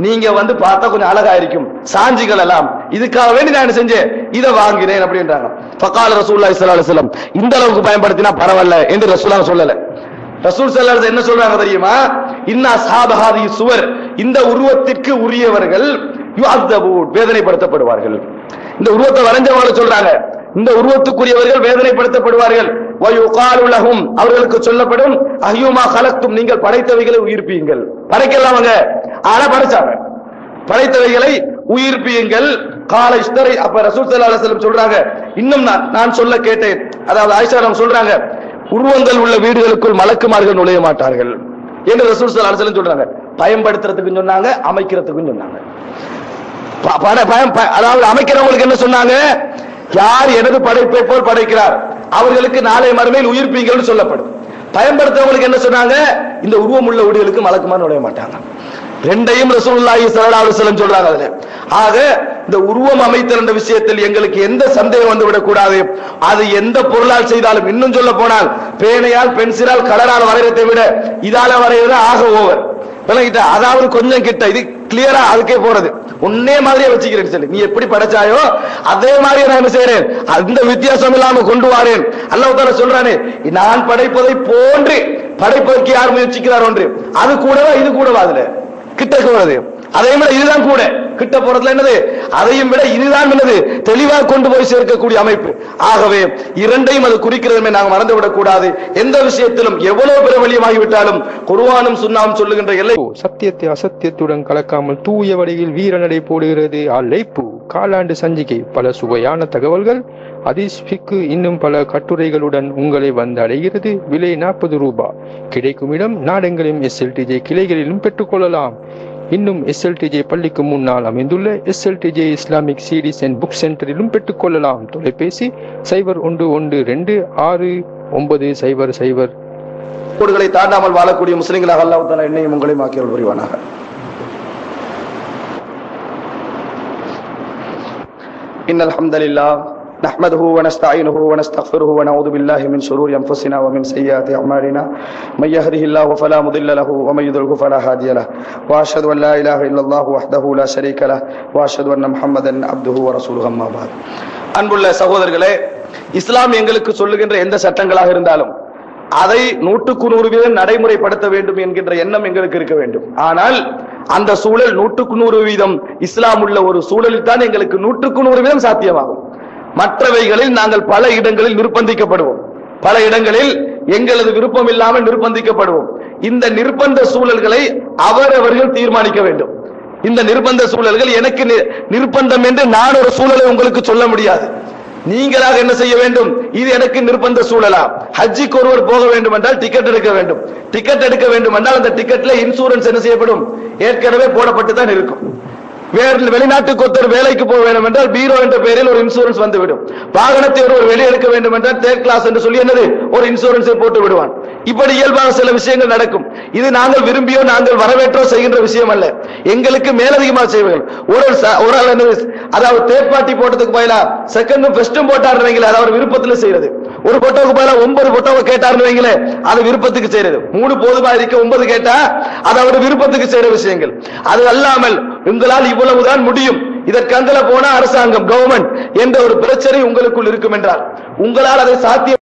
நீங்க வந்து பார்த்தா கொஞ்சம் அழகா இருக்கும், சாஞ்சிகள் எல்லாம், இதுக்காக வேண்டி நான் என்ன செஞ்சேன், இதை வாங்கினேன் அப்படின்றாங்க. ஃபகால ரசூலுல்லாஹி ஸல்லல்லாஹு அலைஹி வஸல்லம், இந்த அளவுக்கு பயன்படுத்தினா பரவாயில்ல என்று ரசூலுல்லாஹ் சொல்லல. ரசூல் ஸல்லல்லாஹு அலைஹி வஸல்லம் என்ன சொல்றாங்க தெரியுமா? இன்னா அஸ்ஹாப ஹாதிஹி சுவர், இந்த உருவத்திற்கு உரியவர்கள் யுஅذبூன், வேதனைப்படுத்தப்படுவார்கள். இந்த உருவத்தை வரைஞ்சவங்க சொல்றாங்க, இந்த உருவத்துக்குரியவர்கள் வேதனைப்படுத்தப்படுவார்கள். வயுகாலு லஹும், அவர்களுக்கு சொல்லப்படும், அஹ்யுமா கலக்தும், நீங்கள் படைத்தவைகளை உயிர்ப்பியுங்கள். படைக்கலாமங்க, ஆனா படைச்சாங்க, படைத்தவைகளை உயிர்ப்பியுங்கள். கால இஸ்தரை, அப்ப ரசூல் ஸல்லல்லாஹு அலைஹி வஸல்லம் சொல்றாங்க, இன்னும் நான் சொல்ல கேட்டேன், அதாவது ஆயிஷா நம்ம சொல்றாங்க, உருவங்கள் உள்ள வீடுகளுக்குள் மலக்குமார்கள் நுழைய மாட்டார்கள் என்று ரசூல் ஸல்லல்லாஹு அலைஹி வஸல்லம் சொல்றாங்க. பயன்படுத்துறதுக்கு சொன்னாங்க, அமைக்கிறதுக்கு சொன்னாங்க. அதாவது அமைக்கிறவங்களுக்கு என்ன சொன்னாங்க, யார் எனது படைப்பை போல் படைக்கிறார் அவர்களுக்கு நாளை மறுமையில் உயிர்ப்பீங்கள் சொல்லப்படும். பயன்படுத்துறவங்களுக்கு என்ன சொன்னாங்க, இந்த உருவம் உள்ள வீடுகளுக்கு மலக்குமார் நுழைய மாட்டாங்க. ரெண்டையும் ரசூலுல்லாஹி ஸல்லல்லாஹு அலைஹி வஸல்லம் சொல்றாங்க. அதுல ஆக இந்த உருவம் அமைத்தல் என்ற விஷயத்தில் எங்களுக்கு எந்த சந்தேகம் வந்து விடக்கூடாது. அது எந்த பொருளால் செய்தாலும், இன்னும் சொல்ல போனால் பேனையால், பென்சிலால், கலரால் வரையறதை விட இதால வரைகிறது ஆக ஓவர். அதாவது கொஞ்சம் கிட்ட, இது கிளியரா அதுக்கே போறது, உன்னே மாதிரியே வச்சுக்கிறேன் சொல்லி, நீ எப்படி படைச்சாயோ அதே மாதிரி நான் என்ன செய்யறேன், அந்த வித்தியாசம் இல்லாம கொண்டு வரேன். அல்லாஹ் தஆலா சொல்றானே, நான் படைப்பதை போன்று படைப்பதற்கு யார் முயற்சிக்கிறார் ஒன்று, அது கூடவா இது கூடவா, அதுல கிட்டக்கு வருது. அதையும் விட இதுதான் கூட கிட்ட போறதுல என்னது, அதையும் விட இதுதான் என்னது, தெளிவாக கொண்டு போய் சேர்க்கக்கூடிய அமைப்பு. ஆகவே இரண்டையும் அது குறிக்கிறதுமே நாங்கள் மறந்துவிடக் கூடாது. எந்த விஷயத்திலும் எவ்வளவு பிரபலியமாகிவிட்டாலும் குர்ஆனும் சுன்னாவும் சொல்லுகின்ற எல்லை, சத்தியத்தை அசத்தியத்துடன் கலக்காமல் தூய வழியில் வீரநடை போடுகிறது அழைப்பு. காலாண்டு சஞ்சிகை, பல சுவையான தகவல்கள், ஹதீஸ், ஃபிக்கு, இன்னும் பல கட்டுரைகளுடன் உங்களை வந்து அடைகிறது. விலை 40 ரூபாய். கிடைக்கும் இடம் நாடெங்கிலும் SLTJ கிளைகளிலும் பெற்றுக்கொள்ளலாம். இன்னும் SLTJ பள்ளிக்கு முன்னால் அமைந்துள்ள SLTJ Islamic series and book சென்டரிலும் பெற்றுக்கொள்ளலாம். தொலைபேசி 0112269000. கோடுகளை தாண்டாமல் வாழக்கூடிய முஸ்லிம்களாக அல்லாஹ் தஆலா என்னையும் உங்களையும் ஆக்கியருள் புரிவானாக. இன்னல் ஹம்தலில்லாஹ் نحمده ونستعينه ونستغفره ونعوذ بالله من شرور أنفسنا ومن سيئات أعمالنا من يهده الله فلا مضل له ومن يضلل فلا هادي له وأشهد أن لا إله إلا الله وحده لا شريك له وأشهد أن محمدا عبده ورسوله أما بعد. அன்புள்ள சகோதரர்களே, இஸ்லாம் எங்களுக்கு சொல்லுகின்ற எந்த சட்டங்களாக இருந்தாலும் அதை 100% நடைமுறைப்படுத்த வேண்டும் என்கின்ற எண்ணம் எங்களுக்கு இருக்க வேண்டும். ஆனால் அந்த சூழல் 100% இஸ்லாம் உள்ள ஒரு சூழலில் தான் எங்களுக்கு 100% சாத்தியமாகும். மற்றவைகளில் நாங்கள் பல இடங்களில் நிர்பந்திக்கப்படுவோம், பல இடங்களில் எங்களது விருப்பம் இல்லாமல் நிர்பந்திக்கப்படுவோம். இந்த நிர்பந்த சூழல்களை அவரவர்கள் தீர்மானிக்க வேண்டும். இந்த நிர்பந்த சூழல்கள் எனக்கு நிர்பந்தம் என்று நான் ஒரு சூழலை உங்களுக்கு சொல்ல முடியாது. நீங்களாக என்ன செய்ய வேண்டும், இது எனக்கு நிர்பந்த சூழலா, ஹஜ்ஜிக்கு ஒருவர் போக வேண்டும் என்றால் டிக்கெட் எடுக்க வேண்டும். டிக்கெட் எடுக்க வேண்டும் என்றால் அந்த டிக்கெட்ல இன்சூரன்ஸ் என்ன செய்யப்படும், ஏற்கனவே போடப்பட்டு தான் இருக்கும். வெளிநாட்டுக்கு ஒருத்தர் வேலைக்கு போக வேண்டும் என்றால் பீரோ என்ற பெயரில் ஒரு இன்சூரன்ஸ் வந்துவிடும். வாகனத்தை ஒருவர் வெளியெடுக்க வேண்டும் என்றால் தேர்ட் கிளாஸ் என்று சொல்லி என்னது ஒரு இன்சூரன்ஸை போட்டு விடுவான். இப்படி இயல்பாக சில விஷயங்கள் நடக்கும். இது நாங்கள் விரும்பியோ நாங்கள் வரவேற்றோ செய்கின்ற விஷயம் அல்ல, எங்களுக்கு மேலதிகமாக செய்வார்கள். ஒரு அதாவது தேர்ட் பார்ட்டி போட்டதுக்கு பதிலா செகண்டும் ஃபர்ஸ்டும் போட்டாருன்னு, அது அவர் விருப்பத்தில் செய்யறது. ஒரு போட்டோவுக்கு பதிலா 9 போட்டோவை கேட்டாருன்னு வைங்களே, அது விருப்பத்துக்கு செய்யறது. 3 போதுமா இருக்க 9 கேட்டா அது அவர் விருப்பத்துக்கு செய்யற விஷயங்கள். அது அல்லாமல் உங்களால் இவ்வளவுதான் முடியும், இதற்கு அங்கல போனா அரசாங்கம், கவர்மெண்ட் என்ற ஒரு பிரச்சனை உங்களுக்குள் இருக்கும் என்றால் உங்களால் அதை சாத்தியம்